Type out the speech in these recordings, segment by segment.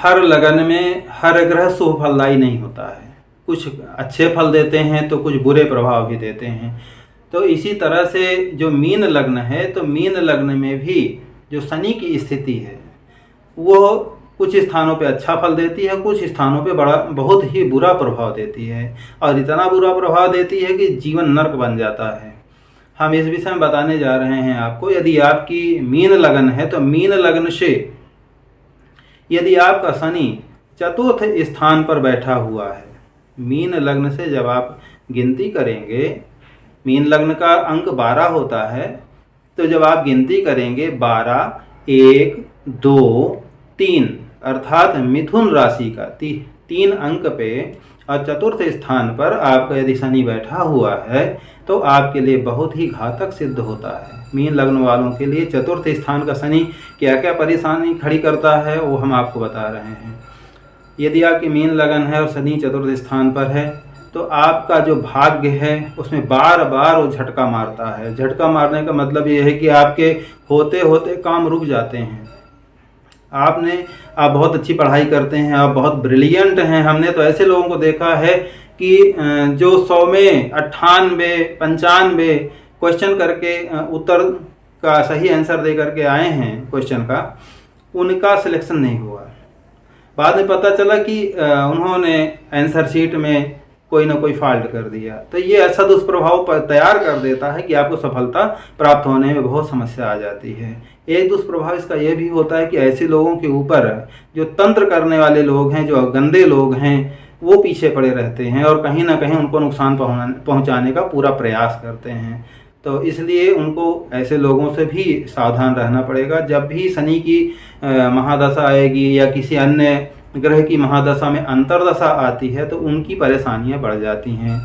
हर लगन में हर ग्रह शुभ फलदायी नहीं होता है। कुछ अच्छे फल देते हैं तो कुछ बुरे प्रभाव भी देते हैं। तो इसी तरह से जो मीन लग्न है, तो मीन लग्न में भी जो शनि की स्थिति है वो कुछ स्थानों पे अच्छा फल देती है, कुछ स्थानों पे बहुत ही बुरा प्रभाव देती है, और इतना बुरा प्रभाव देती है कि जीवन नर्क बन जाता है। हम इस विषय में बताने जा रहे हैं आपको। यदि आपकी मीन लगन है तो मीन लगन से यदि आपका शनि चतुर्थ स्थान पर बैठा हुआ है, मीन लग्न से जब आप गिनती करेंगे, मीन लग्न का अंक 12 होता है, तो जब आप गिनती करेंगे 12, 1, 2, 3 अर्थात मिथुन राशि का 3 अंक पे और चतुर्थ स्थान पर आपका यदि शनि बैठा हुआ है तो आपके लिए बहुत ही घातक सिद्ध होता है। मीन लग्न वालों के लिए चतुर्थ स्थान का शनि क्या क्या परेशानी खड़ी करता है वो हम आपको बता रहे हैं। यदि आपकी मीन लगन है और शनि चतुर्थ स्थान पर है तो आपका जो भाग्य है उसमें बार बार वो झटका मारता है। झटका मारने का मतलब ये है कि आपके होते होते काम रुक जाते हैं। आप बहुत अच्छी पढ़ाई करते हैं, आप बहुत ब्रिलियंट हैं। हमने तो ऐसे लोगों को देखा है कि जो 100 में 98, 95 क्वेश्चन करके उत्तर का सही आंसर दे करके आए हैं क्वेश्चन का, उनका सिलेक्शन नहीं हुआ। बाद में पता चला कि उन्होंने आंसर शीट में कोई ना कोई फॉल्ट कर दिया। तो ये ऐसा दुष्प्रभाव तैयार कर देता है कि आपको सफलता प्राप्त होने में बहुत समस्या आ जाती है। एक दुष्प्रभाव इसका यह भी होता है कि ऐसे लोगों के ऊपर जो तंत्र करने वाले लोग हैं, जो गंदे लोग हैं, वो पीछे पड़े रहते हैं और कहीं ना कहीं उनको नुकसान पहुंचाने का पूरा प्रयास करते हैं। तो इसलिए उनको ऐसे लोगों से भी सावधान रहना पड़ेगा। जब भी शनि की महादशा आएगी या किसी अन्य ग्रह की महादशा में अंतरदशा आती है तो उनकी परेशानियां बढ़ जाती हैं।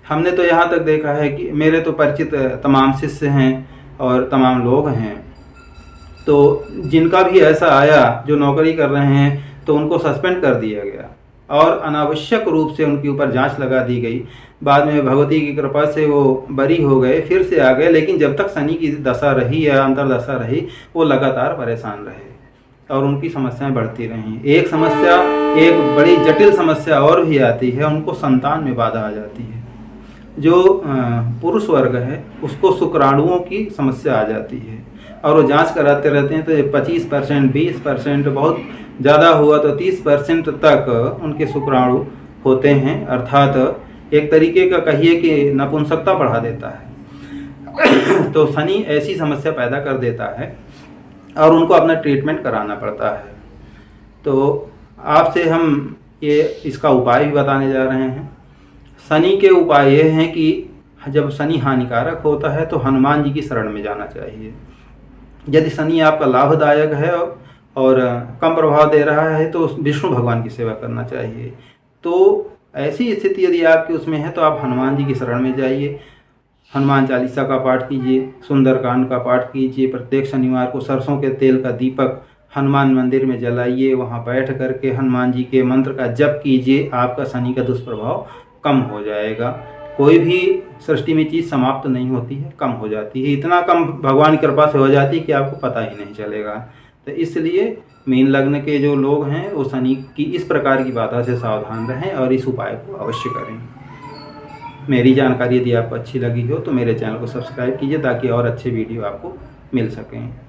हमने तो यहाँ तक देखा है कि मेरे तो परिचित तमाम शिष्य हैं और तमाम लोग हैं, तो जिनका भी ऐसा आया जो नौकरी कर रहे हैं तो उनको सस्पेंड कर दिया गया और अनावश्यक रूप से उनके ऊपर जांच लगा दी गई। बाद में भगवती की कृपा से वो बरी हो गए, फिर से आ गए, लेकिन जब तक शनि की दशा रही या अंतरदशा रही वो लगातार परेशान रहे और उनकी समस्याएं बढ़ती रहीं। एक समस्या, एक बड़ी जटिल समस्या और भी आती है, उनको संतान में बाधा आ जाती है। जो पुरुष वर्ग है उसको शुक्राणुओं की समस्या आ जाती है और वो जांच कराते रहते हैं तो 25%, 20%, बहुत ज़्यादा हुआ तो 30% तक उनके शुक्राणु होते हैं। अर्थात एक तरीके का कहिए कि नपुंसकता बढ़ा देता है। तो शनि ऐसी समस्या पैदा कर देता है और उनको अपना ट्रीटमेंट कराना पड़ता है। तो आपसे हम इसका उपाय भी बताने जा रहे हैं। शनि के उपाय ये हैं कि जब शनि हानिकारक होता है तो हनुमान जी की शरण में जाना चाहिए। यदि शनि आपका लाभदायक है और कम प्रभाव दे रहा है तो विष्णु भगवान की सेवा करना चाहिए। तो ऐसी स्थिति यदि आपकी उसमें है तो आप हनुमान जी की शरण में जाइए, हनुमान चालीसा का पाठ कीजिए, सुंदरकांड का पाठ कीजिए। प्रत्येक शनिवार को सरसों के तेल का दीपक हनुमान मंदिर में जलाइए, वहाँ बैठ करके हनुमान जी के मंत्र का जप कीजिए। आपका शनि का दुष्प्रभाव कम हो जाएगा। कोई भी सृष्टि में चीज़ समाप्त नहीं होती है, कम हो जाती है। इतना कम भगवान की कृपा से हो जाती है कि आपको पता ही नहीं चलेगा। तो इसलिए मीन लग्न के जो लोग हैं वो शनि की इस प्रकार की बाधा से सावधान रहें और इस उपाय को अवश्य करें। मेरी जानकारी यदि आपको अच्छी लगी हो तो मेरे चैनल को सब्सक्राइब कीजिए ताकि और अच्छे वीडियो आपको मिल सकें।